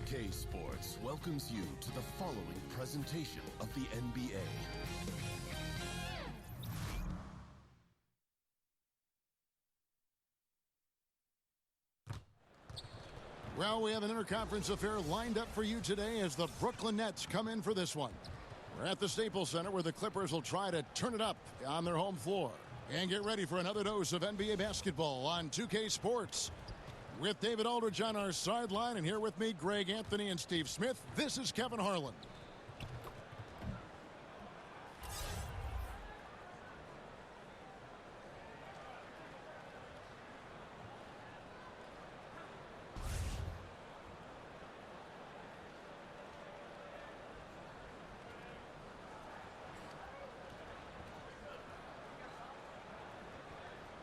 2K Sports welcomes you to the following presentation of the NBA. Well, we have an interconference affair lined up for you today as the Brooklyn Nets come in for this one. We're at the Staples Center where the Clippers will try to turn it up on their home floor. And get ready for another dose of NBA basketball on 2K Sports. With David Aldridge on our sideline, and here with me, Greg Anthony and Steve Smith, this is Kevin Harlan.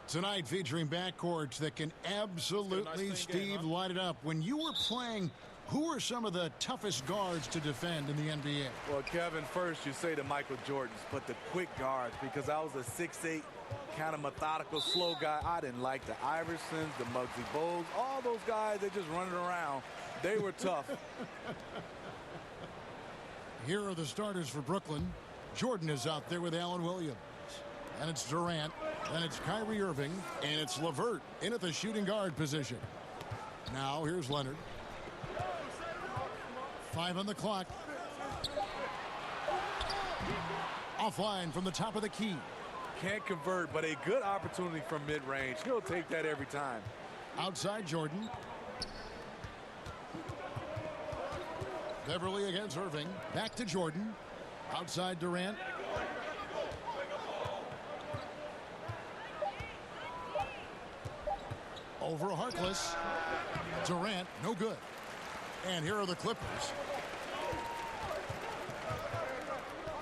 Tonight featuring backcourts that can absolutely, Steve, light it up. When you were playing, who are some of the toughest guards to defend in the NBA? Well, Kevin, first you say the Michael Jordans, but the quick guards, because I was a 6'8", kind of methodical, slow guy. I didn't like the Iversons, the Muggsy Bogues, all those guys that just running around. They were tough. Here are the starters for Brooklyn. Jordan is out there with Allen Williams. And it's Durant, and it's Kyrie Irving, and it's LeVert in at the shooting guard position. Now here's Leonard. 5 on the clock. Offline from the top of the key. Can't convert, but a good opportunity from mid-range. He'll take that every time. Outside Jordan. Beverly against Irving. Back to Jordan. Outside Durant. Over Harkless. Durant, no good. And here are the Clippers.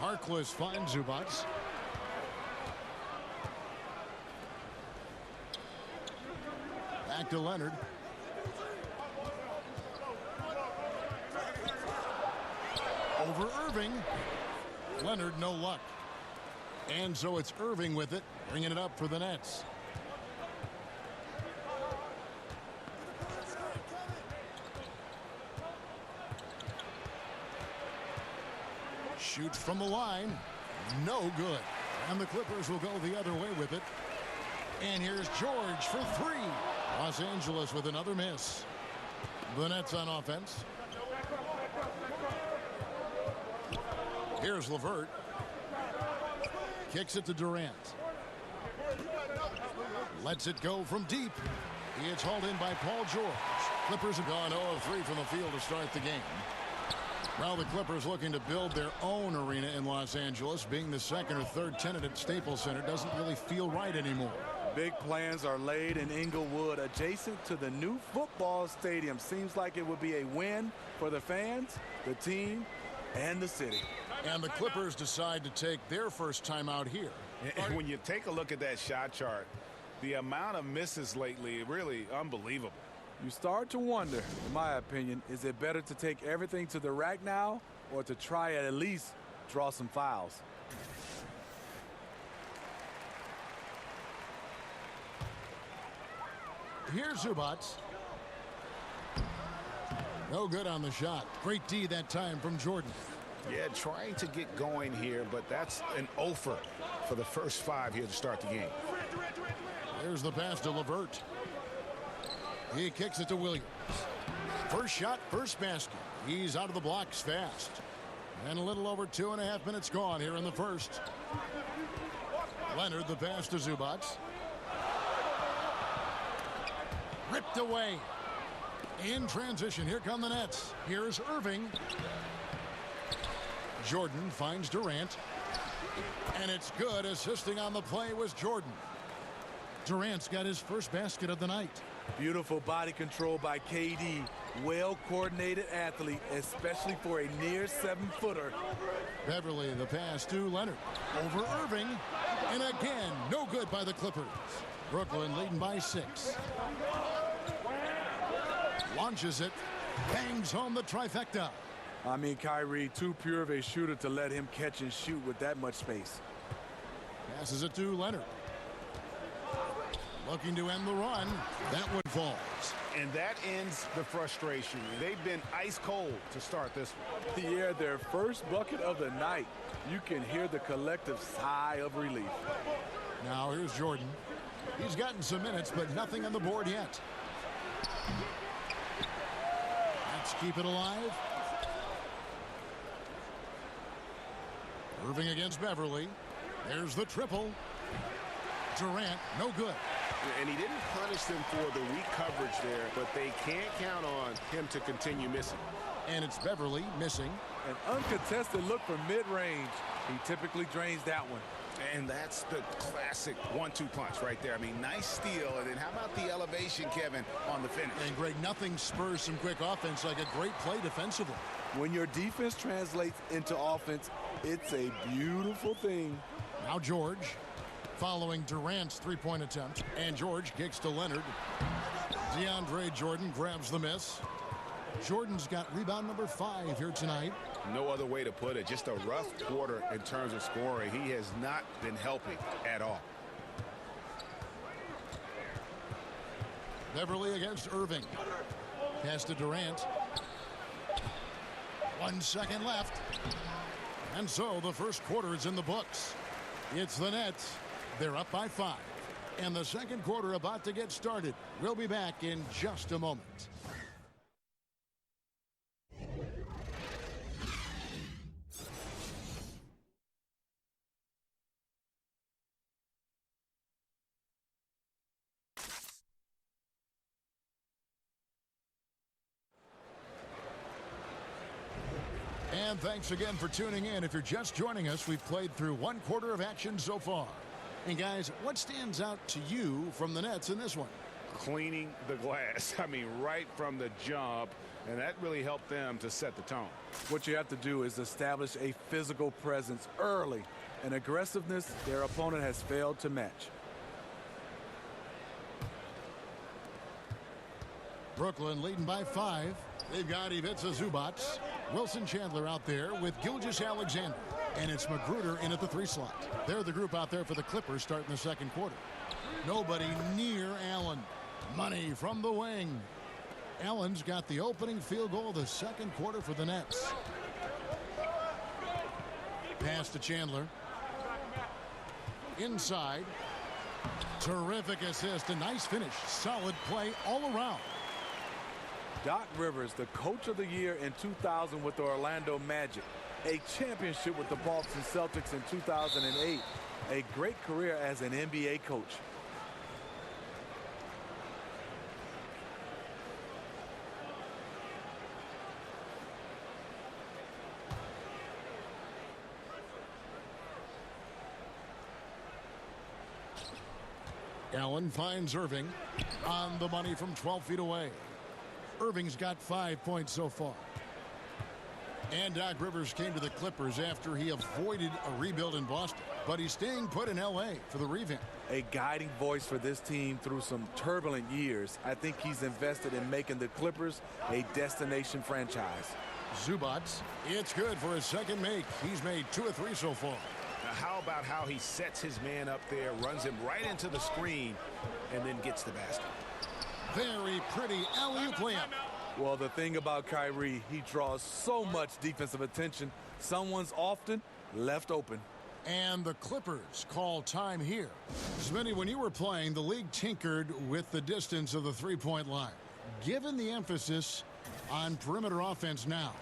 Harkless finds Zubac. Back to Leonard. Over Irving. Leonard, no luck. And so it's Irving with it, bringing it up for the Nets. Shoots from the line. No good. And the Clippers will go the other way with it. And here's George for three. Los Angeles with another miss. The Nets on offense. Here's LeVert. Kicks it to Durant. Lets it go from deep. It's hauled in by Paul George. Clippers have gone 0 of 3 from the field to start the game. Well, the Clippers looking to build their own arena in Los Angeles. Being the second or third tenant at Staples Center doesn't really feel right anymore. Big plans are laid in Inglewood, adjacent to the new football stadium. Seems like it would be a win for the fans, the team, and the city. And the Clippers decide to take their first time out here. And when you take a look at that shot chart, the amount of misses lately, really unbelievable. You start to wonder, in my opinion, is it better to take everything to the rack now or to try at least draw some fouls? Here's Zubac. No good on the shot. Great D that time from Jordan. Yeah, trying to get going here, but that's an offer for the first 5 here to start the game. There's the pass to LeVert. He kicks it to Williams. First shot, first basket. He's out of the blocks fast. And a little over 2.5 minutes gone here in the first. Leonard, the pass to Zubac. Ripped away. In transition, here come the Nets. Here's Irving. Jordan finds Durant. And it's good. Assisting on the play was Jordan. Durant's got his first basket of the night. Beautiful body control by KD. Well-coordinated athlete, especially for a near 7-footer. Beverly, the pass to Leonard. Over Irving. And again, no good by the Clippers. Brooklyn leading by 6. Launches it. Bangs home the trifecta. I mean, Kyrie, too pure of a shooter to let him catch and shoot with that much space. Passes it to Leonard. Looking to end the run. That one falls. And that ends the frustration. They've been ice cold to start this one. Yeah, their first bucket of the night. You can hear the collective sigh of relief. Now here's Jordan. He's gotten some minutes, but nothing on the board yet. Let's keep it alive. Irving against Beverly. There's the triple. Durant, no good. And he didn't punish them for the weak coverage there, but they can't count on him to continue missing. And it's Beverly missing. An uncontested look from mid-range. He typically drains that one. And that's the classic 1-2 punch right there. I mean, nice steal. And then how about the elevation, Kevin, on the finish? And Greg, nothing spurs some quick offense like a great play defensively. When your defense translates into offense, it's a beautiful thing. Now George, following Durant's three-point attempt. And George kicks to Leonard. DeAndre Jordan grabs the miss. Jordan's got rebound number 5 here tonight. No other way to put it. Just a rough quarter in terms of scoring. He has not been helping at all. Beverly against Irving. Pass to Durant. 1 second left. And so the first quarter is in the books. It's the Nets. They're up by 5. And the second quarter about to get started. We'll be back in just a moment. And thanks again for tuning in. If you're just joining us, we've played through 1 quarter of action so far. And guys, what stands out to you from the Nets in this one? Cleaning the glass. I mean, right from the jump. And that really helped them to set the tone. What you have to do is establish a physical presence early. An aggressiveness their opponent has failed to match. Brooklyn leading by 5. They've got Ivica Zubac, Wilson Chandler out there with Gilgeous-Alexander. And it's Magruder in at the 3 slot. They're the group out there for the Clippers starting the second quarter. Nobody near Allen. Money from the wing. Allen's got the opening field goal of the second quarter for the Nets. Pass to Chandler. Inside. Terrific assist. A nice finish. Solid play all around. Doc Rivers, the coach of the year in 2000 with the Orlando Magic. A championship with the Boston Celtics in 2008. A great career as an NBA coach. Allen finds Irving on the money from 12 feet away. Irving's got 5 points so far. And Doc Rivers came to the Clippers after he avoided a rebuild in Boston. But he's staying put in L.A. for the revamp. A guiding voice for this team through some turbulent years. I think he's invested in making the Clippers a destination franchise. Zubac, it's good for his second make. He's made 2 of 3 so far. Now, how about how he sets his man up there, runs him right into the screen, and then gets the basket? Very pretty alley-oop layup. Well, the thing about Kyrie, he draws so much defensive attention. Someone's often left open. And the Clippers call time here. Smitty, when you were playing, the league tinkered with the distance of the three-point line. Given the emphasis on perimeter offense now,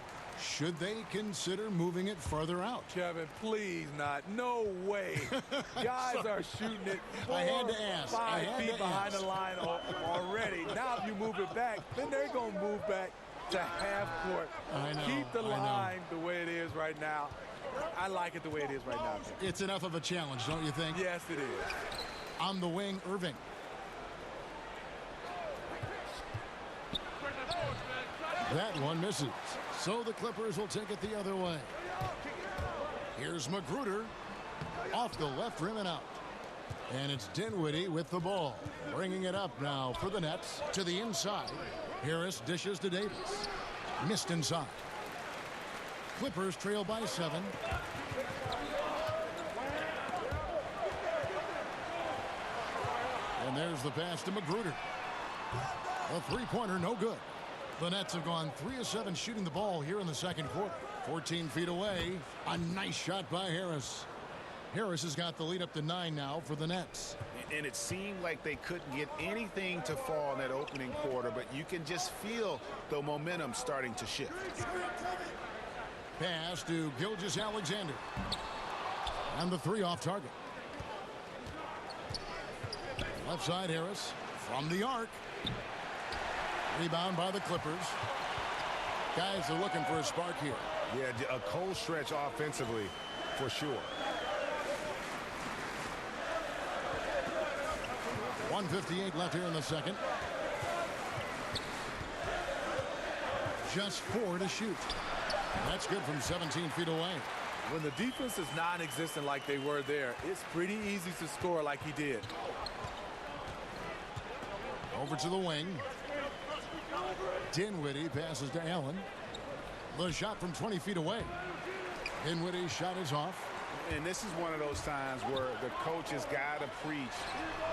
should they consider moving it further out? Kevin, please not. No way. Guys are shooting it 4 or 5 feet behind the line already. Now if you move it back, then they're going to move back to half court. Keep the line the way it is right now. I like it the way it is right now. It's enough of a challenge, don't you think? Yes, it is. On the wing, Irving. That one misses. So the Clippers will take it the other way. Here's Magruder. Off the left rim and out. And it's Dinwiddie with the ball. Bringing it up now for the Nets to the inside. Harris dishes to Davis. Missed inside. Clippers trail by 7. And there's the pass to Magruder. A three-pointer, no good. The Nets have gone 3 of 7 shooting the ball here in the second quarter. 14 feet away. A nice shot by Harris. Harris has got the lead up to 9 now for the Nets. And it seemed like they couldn't get anything to fall in that opening quarter, but you can just feel the momentum starting to shift. Pass to Gilgeous-Alexander. And the three off target. Left side Harris from the arc. Rebound by the Clippers. Guys are looking for a spark here. Yeah, a cold stretch offensively for sure. 1:58 left here in the second. Just 4 to shoot. That's good from 17 feet away. When the defense is non-existent like they were there, it's pretty easy to score like he did. Over to the wing. Dinwiddie passes to Allen. The shot from 20 feet away. Dinwiddie's shot is off. And this is one of those times where the coach has got to preach,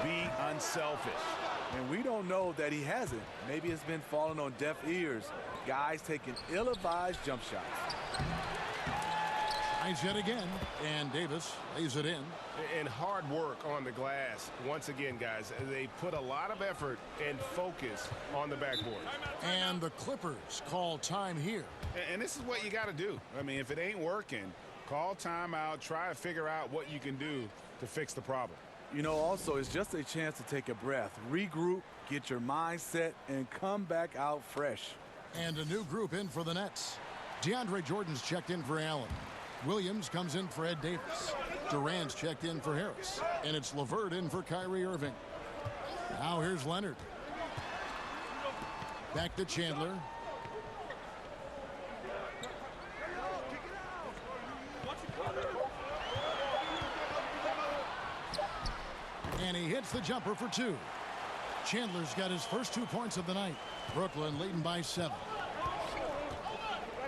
be unselfish. And we don't know that he hasn't. Maybe it's been falling on deaf ears. Guys taking ill-advised jump shots. Tries yet again, and Davis lays it in. And hard work on the glass. Once again, guys, they put a lot of effort and focus on the backboard. And the Clippers call time here. And this is what you got to do. I mean, if it ain't working, call timeout, try to figure out what you can do to fix the problem. You know, also, it's just a chance to take a breath, regroup, get your mind set, and come back out fresh. And a new group in for the Nets. DeAndre Jordan's checked in for Allen. Williams comes in for Ed Davis. Durant's checked in for Harris. And it's LeVert in for Kyrie Irving. Now here's Leonard. Back to Chandler. And he hits the jumper for 2. Chandler's got his first 2 points of the night. Brooklyn leading by 7.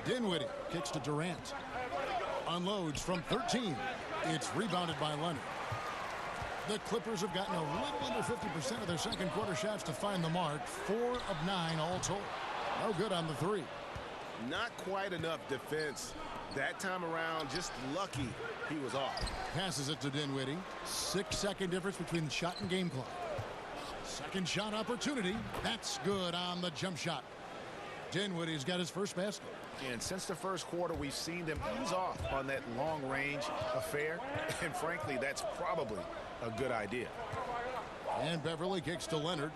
Dinwiddie kicks to Durant. Unloads from 13. It's rebounded by Leonard. The Clippers have gotten a little under 50% of their second quarter shots to find the mark. 4 of 9 all told. No good on the 3. Not quite enough defense that time around. Just lucky he was off. Passes it to Dinwiddie. 6-second difference between the shot and game clock. Second shot opportunity. That's good on the jump shot. Dinwiddie's got his first basket. And since the first quarter, we've seen them ease off on that long-range affair. And frankly, that's probably a good idea. And Beverly kicks to Leonard.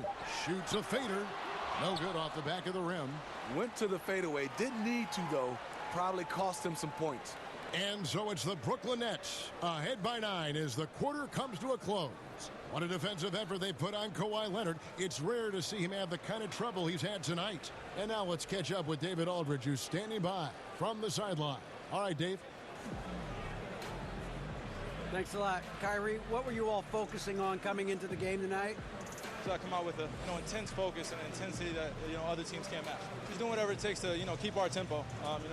Shoots a fader. No good off the back of the rim. Went to the fadeaway. Didn't need to, though. Probably cost him some points. And so it's the Brooklyn Nets ahead by 9 as the quarter comes to a close. What a defensive effort they put on Kawhi Leonard. It's rare to see him have the kind of trouble he's had tonight. And now let's catch up with David Aldridge, who's standing by from the sideline. All right, Dave. Thanks a lot. Kyrie, what were you all focusing on coming into the game tonight? So I come out with a intense focus and intensity that other teams can't match. Just doing whatever it takes to keep our tempo.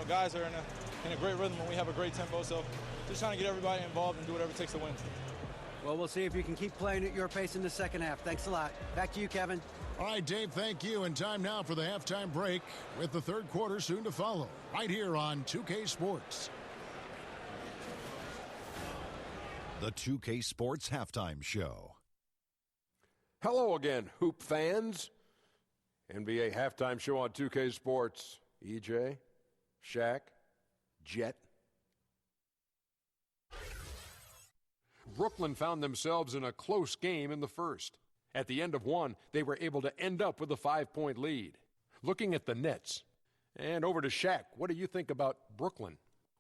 Guys are in a great rhythm when we have a great tempo. So just trying to get everybody involved and do whatever it takes to win. Well, we'll see if you can keep playing at your pace in the second half. Thanks a lot. Back to you, Kevin. All right, Dave, thank you. And time now for the halftime break with the third quarter soon to follow right here on 2K Sports. The 2K Sports Halftime Show. Hello again, Hoop fans. NBA Halftime Show on 2K Sports. EJ, Shaq, Jet. Brooklyn found themselves in a close game in the first. At the end of one, they were able to end up with a 5-point lead. Looking at the Nets. And over to Shaq. What do you think about Brooklyn?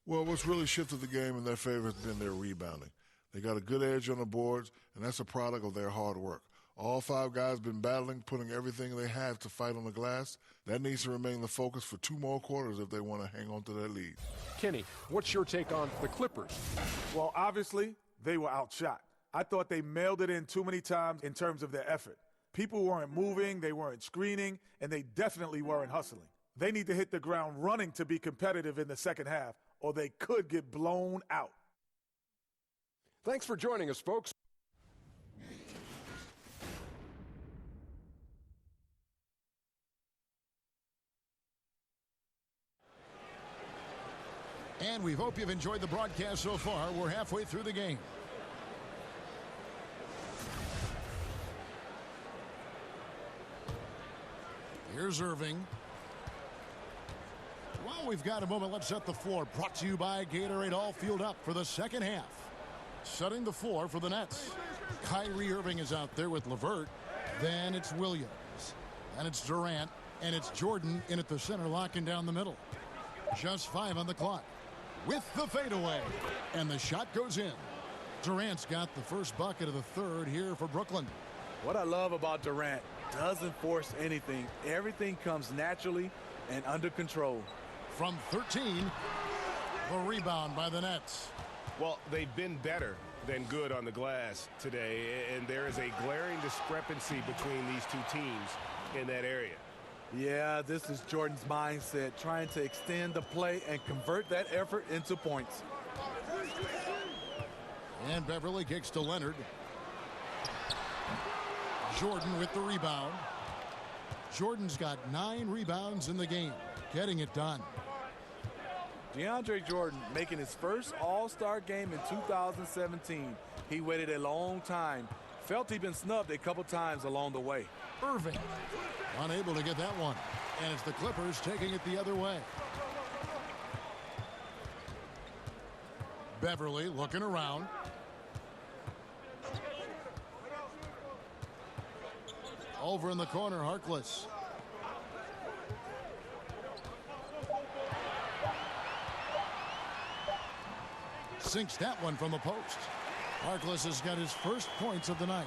Well, what's really shifted the game in their favor has been their rebounding. They got a good edge on the boards, and that's a product of their hard work. All 5 guys been battling, putting everything they have to fight on the glass. That needs to remain the focus for 2 more quarters if they want to hang on to their lead. Kenny, what's your take on the Clippers? Well, obviously, they were outshot. I thought they mailed it in too many times in terms of their effort. People weren't moving, they weren't screening, and they definitely weren't hustling. They need to hit the ground running to be competitive in the second half, or they could get blown out. Thanks for joining us, folks. And we hope you've enjoyed the broadcast so far. We're halfway through the game. Here's Irving. Well, we've got a moment. Let's set the floor. Brought to you by Gatorade. All fueled up for the second half. Setting the floor for the Nets. Kyrie Irving is out there with LeVert. Then it's Williams. And it's Durant. And it's Jordan in at the center, locking down the middle. Just 5 on the clock. With the fadeaway. And the shot goes in. Durant's got the first bucket of the third here for Brooklyn. What I love about Durant, doesn't force anything. Everything comes naturally and under control. From 13, the rebound by the Nets. Well, they've been better than good on the glass today, and there is a glaring discrepancy between these two teams in that area. Yeah, this is Jordan's mindset, trying to extend the play and convert that effort into points. And Beverly kicks to Leonard. Jordan with the rebound. Jordan's got 9 rebounds in the game, getting it done. DeAndre Jordan making his first All-Star game in 2017. He waited a long time. Felt he'd been snubbed a couple times along the way. Irving unable to get that one. And it's the Clippers taking it the other way. Beverly looking around. Over in the corner, Harkless. Sinks that one from the post. Harkless has got his first points of the night.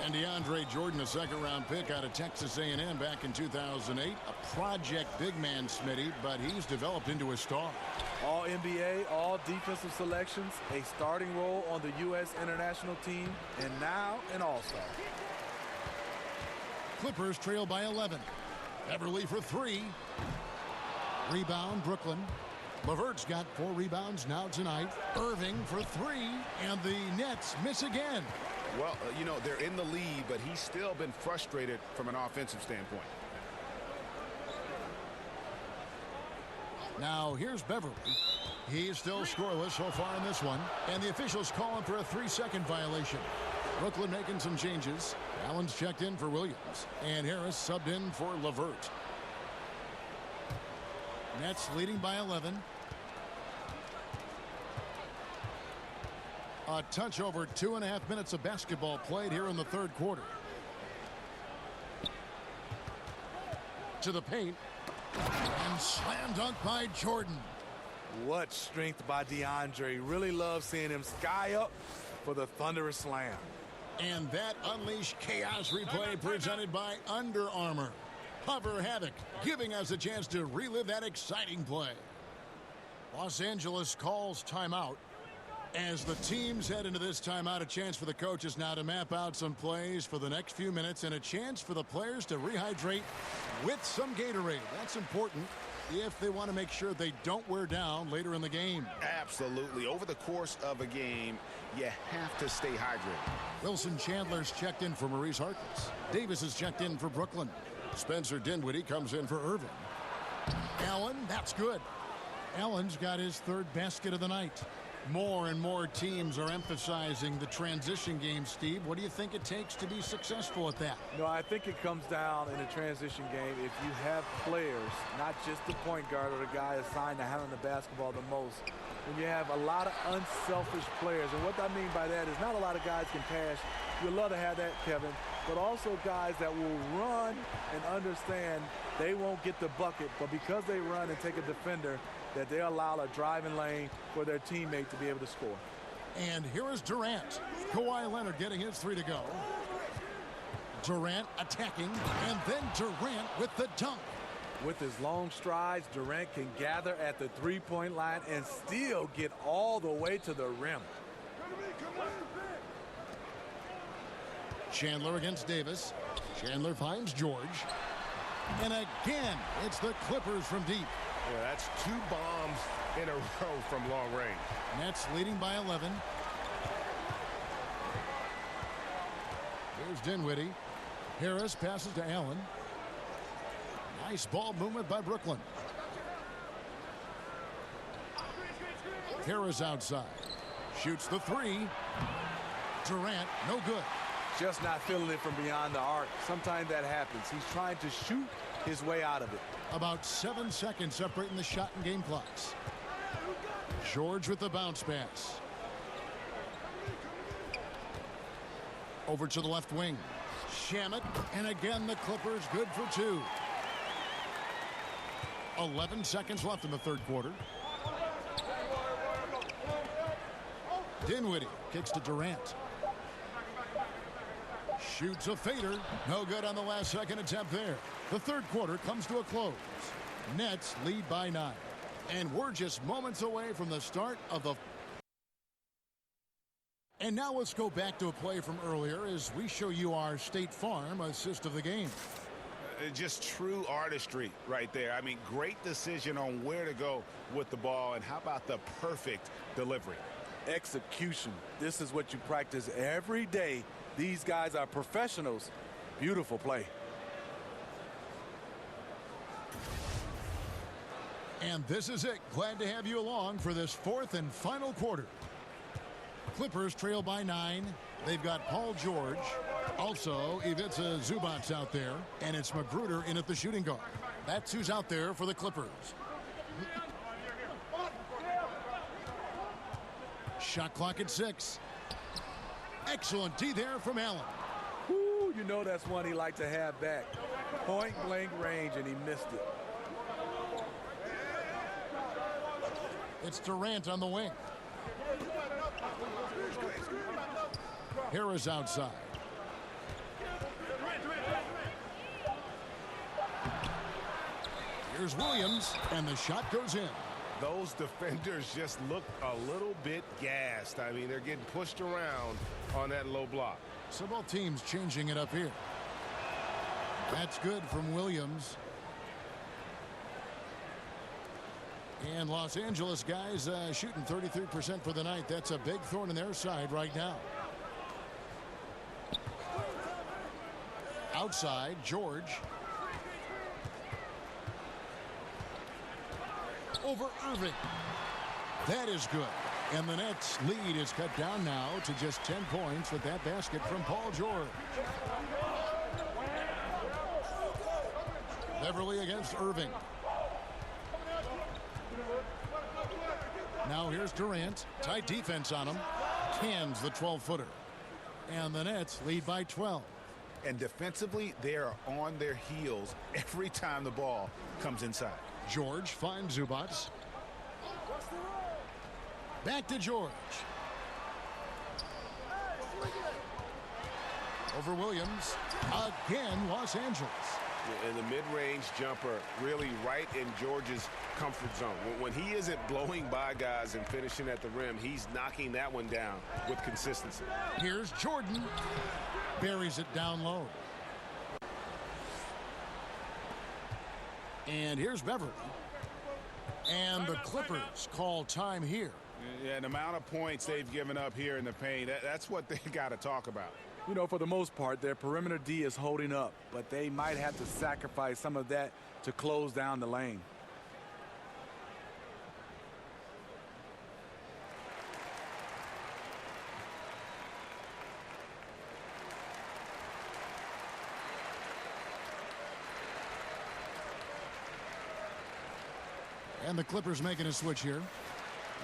And DeAndre Jordan, a second-round pick out of Texas A&M back in 2008. A project big man, Smitty, but he's developed into a star. All NBA, all defensive selections, a starting role on the U.S. international team, and now an All-Star. Clippers trail by 11. Beverly for 3. Rebound, Brooklyn. LeVert's got 4 rebounds now tonight. Irving for 3, and the Nets miss again. Well, you know, they're in the lead, but he's still been frustrated from an offensive standpoint. Now here's Beverly. He's still scoreless so far in this one, and the officials calling for a 3-second violation. Brooklyn making some changes. Allen's checked in for Williams, and Harris subbed in for LeVert. Nets leading by 11. A touch over 2.5 minutes of basketball played here in the third quarter. To the paint. And slam dunk by Jordan. What strength by DeAndre. Really love seeing him sky up for the thunderous slam. And that unleashed chaos replay presented by Under Armour. Hover Havoc, giving us a chance to relive that exciting play. Los Angeles calls timeout. As the teams head into this timeout, a chance for the coaches now to map out some plays for the next few minutes and a chance for the players to rehydrate with some Gatorade. That's important if they want to make sure they don't wear down later in the game. Absolutely. Over the course of a game, you have to stay hydrated. Wilson Chandler's checked in for Maurice Harkless. Davis is checked in for Brooklyn. Spencer Dinwiddie comes in for Irving. Allen, that's good. Allen's got his 3rd basket of the night. More and more teams are emphasizing the transition game, Steve. What do you think it takes to be successful at that? No, I think it comes down in a transition game if you have players, not just the point guard or the guy assigned to handling the basketball the most. When you have a lot of unselfish players, and what I mean by that is not a lot of guys can pass. You'd love to have that, Kevin, but also guys that will run and understand they won't get the bucket, but because they run and take a defender, that they allow a driving lane for their teammate to be able to score. And here is Durant. Kawhi Leonard getting his 3 to go. Durant attacking, and then Durant with the dunk. With his long strides, Durant can gather at the three-point line and still get all the way to the rim. Chandler against Davis. Chandler finds George. And again, it's the Clippers from deep. Yeah, that's 2 bombs in a row from long range. Nets leading by 11. Here's Dinwiddie. Harris passes to Allen. Nice ball movement by Brooklyn. Harris outside. Shoots the three. Durant, no good. Just not feeling it from beyond the arc. Sometimes that happens. He's trying to shoot his way out of it. About 7 seconds separating the shot and game clocks. George with the bounce pass. Over to the left wing. Shamet, and again the Clippers good for two. 11 seconds left in the third quarter. Dinwiddie kicks to Durant. Shoots a fader. No good on the last second attempt there. The third quarter comes to a close. Nets lead by 9. And we're just moments away from the start of the... And now let's go back to a play from earlier as we show you our State Farm assist of the game. Just true artistry right there. I mean, great decision on where to go with the ball, and how about the perfect delivery? Execution. This is what you practice every day. These guys are professionals. Beautiful play. And this is it. Glad to have you along for this fourth and final quarter. Clippers trail by 9. They've got Paul George. Also, Ivica Zubac's out there. And it's Magruder in at the shooting guard. That's who's out there for the Clippers. Shot clock at 6. Excellent D there from Allen. Woo, you know that's one he liked to have back. Point blank range, and he missed it. It's Durant on the wing. Harris outside. Here's Williams, and the shot goes in. Those defenders just look a little bit gassed. I mean, they're getting pushed around on that low block. So both teams changing it up here. That's good from Williams. And Los Angeles guys shooting 33% for the night. That's a big thorn in their side right now. Outside, George. Over Irving. That is good. And the Nets lead is cut down now to just 10 points with that basket from Paul George. Beverly against Irving. Now here's Durant. Tight defense on him. Cans the 12-footer. And the Nets lead by 12. And defensively, they are on their heels every time the ball comes inside. George finds Zubac. Back to George. Over Williams. Again, Los Angeles. And the mid-range jumper really right in George's comfort zone. When he isn't blowing by guys and finishing at the rim, he's knocking that one down with consistency. Here's Jordan. Buries it down low. And here's Beverly. And the Clippers call time here. Yeah, the amount of points they've given up here in the paint, that's what they got to talk about. You know, for the most part, their perimeter D is holding up, but they might have to sacrifice some of that to close down the lane. And the Clippers making a switch here.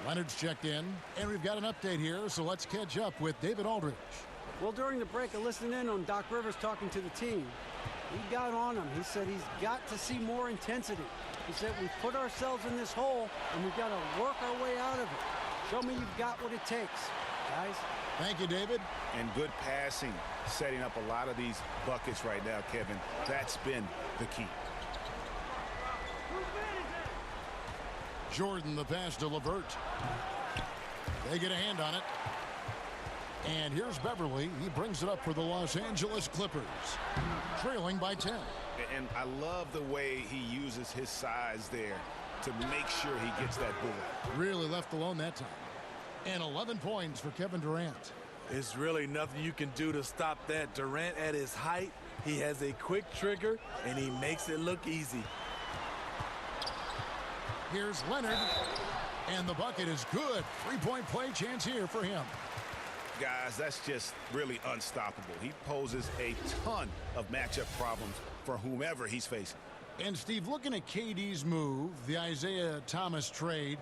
Leonard's checked in, and we've got an update here, so let's catch up with David Aldridge. Well, during the break, I listened in on Doc Rivers talking to the team. He got on him. He said he's got to see more intensity. He said we've put ourselves in this hole, and we've got to work our way out of it. Show me you've got what it takes, guys. Thank you, David. And good passing, setting up a lot of these buckets right now, Kevin. That's been the key. Jordan, the pass to LeVert. They get a hand on it. And here's Beverly. He brings it up for the Los Angeles Clippers. Trailing by 10. And I love the way he uses his size there to make sure he gets that bullet. Really left alone that time. And 11 points for Kevin Durant. It's really nothing you can do to stop that. Durant at his height, he has a quick trigger, and he makes it look easy. Here's Leonard. And the bucket is good. Three-point play chance here for him. Guys, that's just really unstoppable. He poses a ton of matchup problems for whomever he's facing. And, Steve, looking at KD's move, the Isaiah Thomas trade,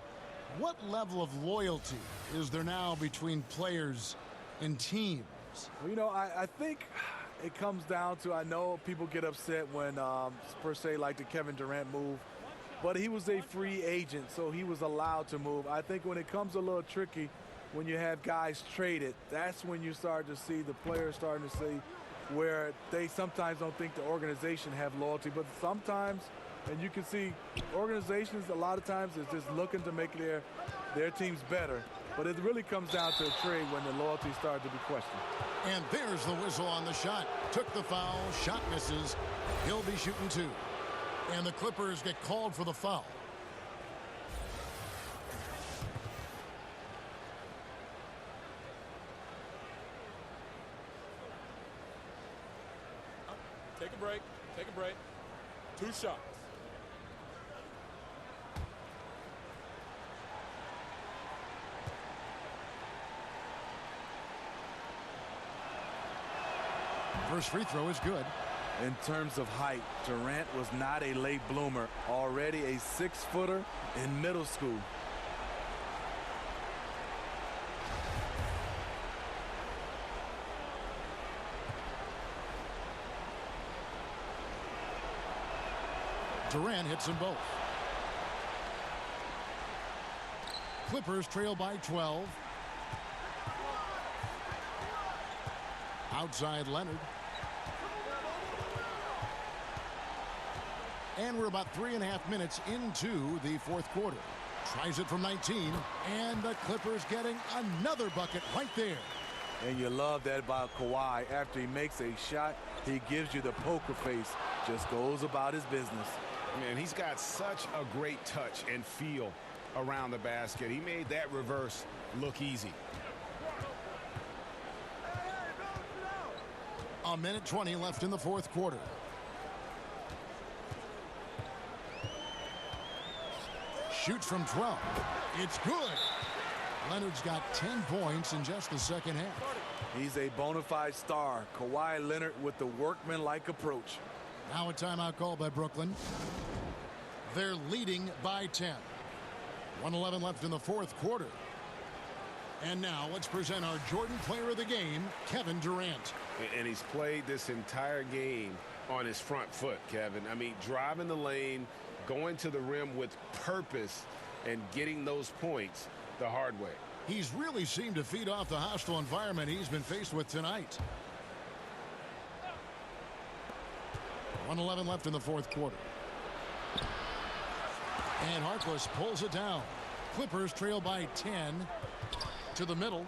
what level of loyalty is there now between players and teams? Well, you know, I think it comes down to, I know people get upset when, per se, like the Kevin Durant move, but he was a free agent, so he was allowed to move. I think when it comes a little tricky, when you have guys traded, that's when you start to see the players starting to see where they sometimes don't think the organization have loyalty, but sometimes, and you can see organizations a lot of times is just looking to make their teams better. But it really comes down to a trade when the loyalty started to be questioned. And there's the whistle on the shot. Took the foul, shot misses. He'll be shooting two. And the Clippers get called for the foul. Take a break. Take a break. 2 shots. First free throw is good. In terms of height, Durant was not a late bloomer. Already a 6-footer in middle school. Durant hits them both. Clippers trail by 12. Outside Leonard. And we're about 3.5 minutes into the fourth quarter. Tries it from 19, and the Clippers getting another bucket right there. And you love that about Kawhi. After he makes a shot, he gives you the poker face. Just goes about his business. Man, he's got such a great touch and feel around the basket. He made that reverse look easy. A minute 20 left in the fourth quarter. Shoots from 12. It's good. Leonard's got 10 points in just the second half. He's a bona fide star. Kawhi Leonard with the workman-like approach. Now a timeout call by Brooklyn. They're leading by 10. 1:11 left in the fourth quarter. And now let's present our Jordan Player of the Game, Kevin Durant. And he's played this entire game on his front foot, Kevin. I mean, driving the lane, going to the rim with purpose, and getting those points the hard way. He's really seemed to feed off the hostile environment he's been faced with tonight. 1:11 left in the fourth quarter. And Harkless pulls it down. Clippers trail by 10. To the middle.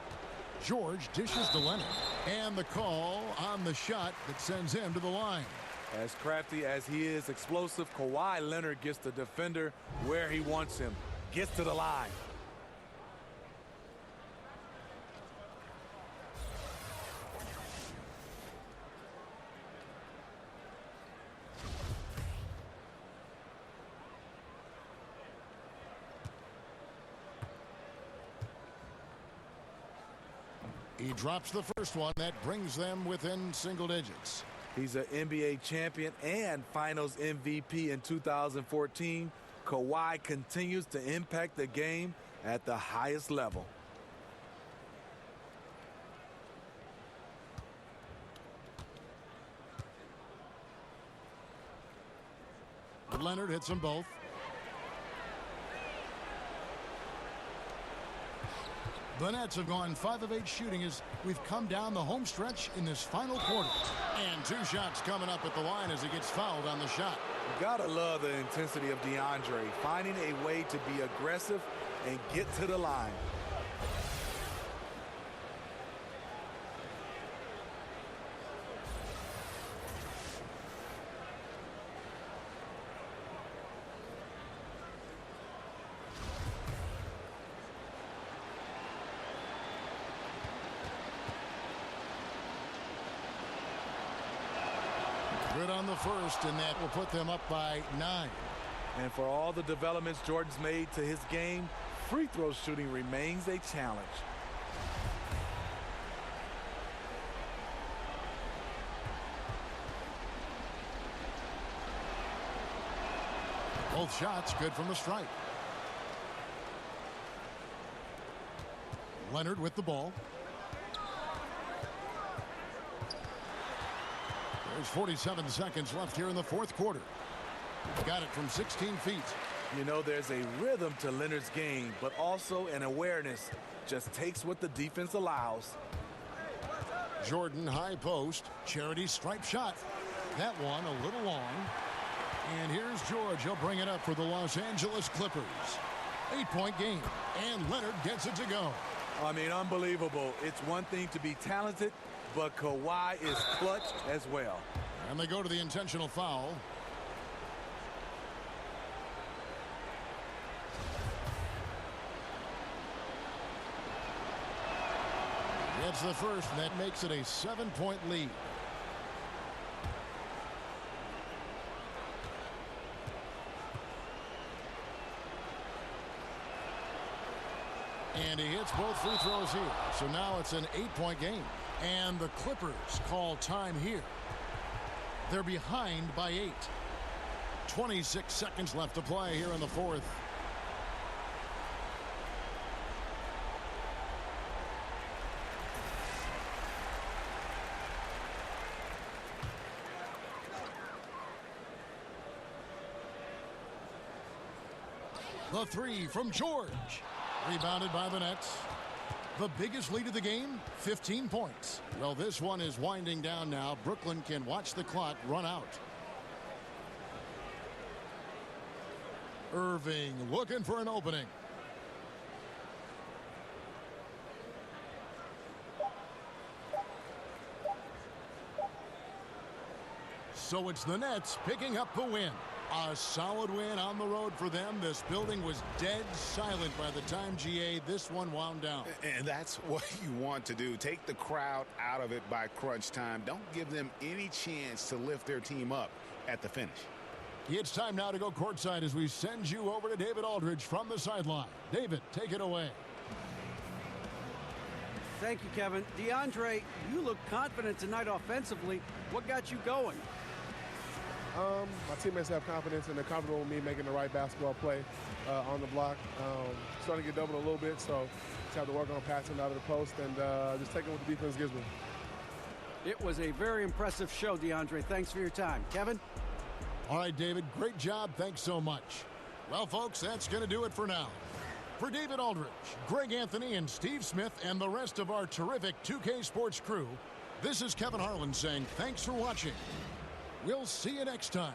George dishes to Leonard. And the call on the shot that sends him to the line. As crafty as he is explosive, Kawhi Leonard gets the defender where he wants him. Gets to the line. He drops the first one. That brings them within single digits. He's an NBA champion and Finals MVP in 2014. Kawhi continues to impact the game at the highest level. Leonard hits them both. The Nets have gone 5 of 8 shooting as we've come down the home stretch in this final quarter. And 2 shots coming up at the line as he gets fouled on the shot. You gotta love the intensity of DeAndre, finding a way to be aggressive and get to the line. Good on the first, and that will put them up by 9. And for all the developments Jordan's made to his game, free throw shooting remains a challenge. Both shots good from the stripe. Leonard with the ball. There's 47 seconds left here in the fourth quarter. Got it from 16 feet. You know, there's a rhythm to Leonard's game, but also an awareness. Just takes what the defense allows. Jordan high post. Charity stripe shot. That one a little long. And here's George. He'll bring it up for the Los Angeles Clippers. 8-point game. And Leonard gets it to go. I mean, unbelievable. It's one thing to be talented, but Kawhi is clutch as well. And they go to the intentional foul. It's the first, and that makes it a 7-point lead. And he hits both free throws here. So now it's an 8-point game. And the Clippers call time here. They're behind by 8. 26 seconds left to play here in the fourth. The three from George. Rebounded by the Nets. The biggest lead of the game, 15 points. Well, this one is winding down now. Brooklyn can watch the clock run out. Irving looking for an opening. So it's the Nets picking up the win. A solid win on the road for them. This building was dead silent by the time, GA, this one wound down. And that's what you want to do. Take the crowd out of it by crunch time. Don't give them any chance to lift their team up at the finish. It's time now to go courtside as we send you over to David Aldridge from the sideline. David, take it away. Thank you, Kevin. DeAndre, you look confident tonight offensively. What got you going? My teammates have confidence and they're comfortable with me making the right basketball play on the block. Starting to get doubled a little bit, so just have to work on passing out of the post and just taking what the defense gives me. It was a very impressive show, DeAndre. Thanks for your time. Kevin? All right, David, great job. Thanks so much. Well, folks, that's going to do it for now. For David Aldridge, Greg Anthony, and Steve Smith, and the rest of our terrific 2K Sports crew, this is Kevin Harlan saying thanks for watching. We'll see you next time.